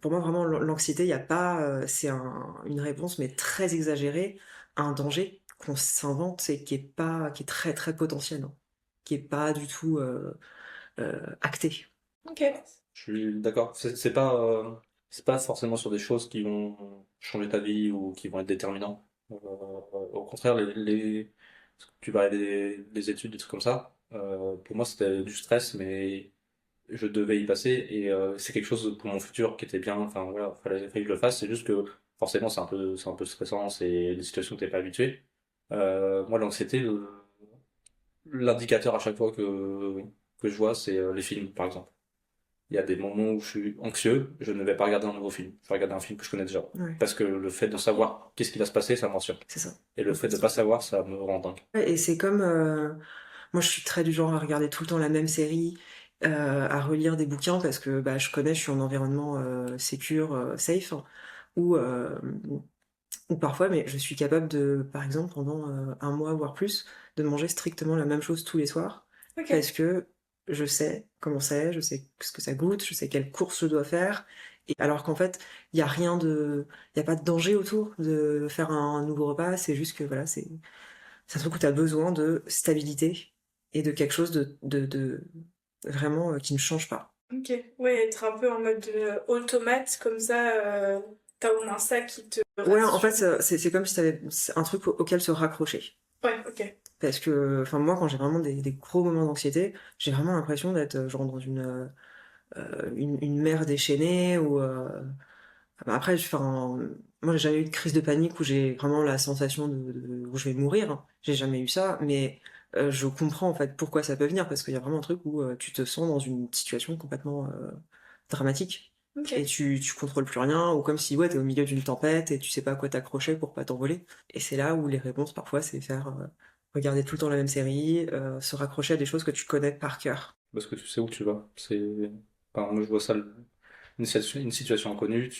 pour moi, vraiment, l'anxiété, il y a pas, c'est une réponse, mais très exagérée à un danger qu'on s'invente et qui est très, très potentiel, hein, qui est pas du tout, acté. Ok. Je suis d'accord. C'est pas forcément sur des choses qui vont changer ta vie ou qui vont être déterminants. Au contraire, tu parlais des études, des trucs comme ça. Pour moi, c'était du stress, mais je devais y passer et c'est quelque chose pour mon futur qui était bien. Enfin voilà, fallait que je le fasse. C'est juste que forcément, c'est un peu stressant. C'est des situations que t'es pas habitué. Moi, l'anxiété, l'indicateur à chaque fois que je vois, c'est les films, par exemple. Il y a des moments où je suis anxieux, je ne vais pas regarder un nouveau film. Je vais regarder un film que je connais déjà. Ouais, Parce que le fait de savoir qu'est-ce qui va se passer, ça me rassure. c'est ça. Et le fait de pas savoir, ça me rend dingue. Ouais, et c'est comme, moi, je suis très du genre à regarder tout le temps la même série, à relire des bouquins parce que, bah, je suis en environnement, sécure, safe, hein, ou, ou parfois, mais je suis capable de, par exemple, pendant, 1 mois, voire plus, de manger strictement la même chose tous les soirs Ok. parce que je sais comment c'est, je sais ce que ça goûte, je sais quelle course je dois faire et alors qu'en fait, il y a pas de danger autour de faire un nouveau repas, c'est juste que, voilà, c'est ça se trouve que tu as besoin de stabilité et de quelque chose de vraiment, qui ne change pas. Ok. Ouais, être un peu en mode automate, comme ça, t'as au moins ça qui te Ouais, en rassure. fait, c'est comme si tu avais un truc auquel se raccrocher. Ouais, ok. Parce que, enfin, moi, quand j'ai vraiment des gros moments d'anxiété, j'ai vraiment l'impression d'être, genre dans une mer déchaînée ou, après, enfin, moi, j'ai jamais eu de crise de panique où j'ai vraiment la sensation où je vais mourir, hein. J'ai jamais eu ça, mais je comprends en fait pourquoi ça peut venir, parce qu'il y a vraiment un truc où tu te sens dans une situation complètement dramatique et Ok. tu contrôles plus rien, ou comme si ouais, t'es au milieu d'une tempête et tu sais pas à quoi t'accrocher pour pas t'envoler. Et c'est là où les réponses parfois c'est faire regarder tout le temps la même série, se raccrocher à des choses que tu connais par cœur. Parce que tu sais où tu vas. Enfin, moi, je vois ça, une situation inconnue,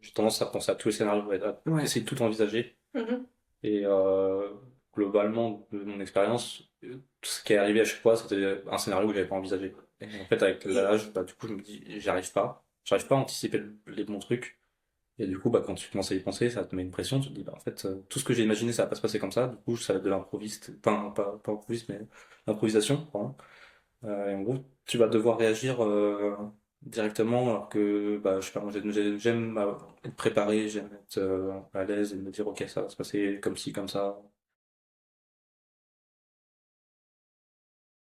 j'ai tendance à penser à tous les scénarios, à Ouais. essayer de tout envisager. Mhm. Et globalement, de mon expérience, tout ce qui est arrivé à chaque fois, c'était un scénario que j'avais pas envisagé. Et en fait, avec Et l'âge, bah, du coup, je me dis, j'y arrive pas. J'arrive pas à anticiper les bons trucs. Et du coup, bah, quand tu commences à y penser, ça te met une pression. Tu te dis, bah, en fait, tout ce que j'ai imaginé, ça va pas se passer comme ça. Du coup, ça va être de l'improviste. Enfin, pas improviste, mais l'improvisation, pardon. Et en gros, tu vas devoir réagir directement, alors que, bah, je sais pas, moi, j'aime être préparé, j'aime être à l'aise et me dire, ok, ça va se passer comme ci, comme ça.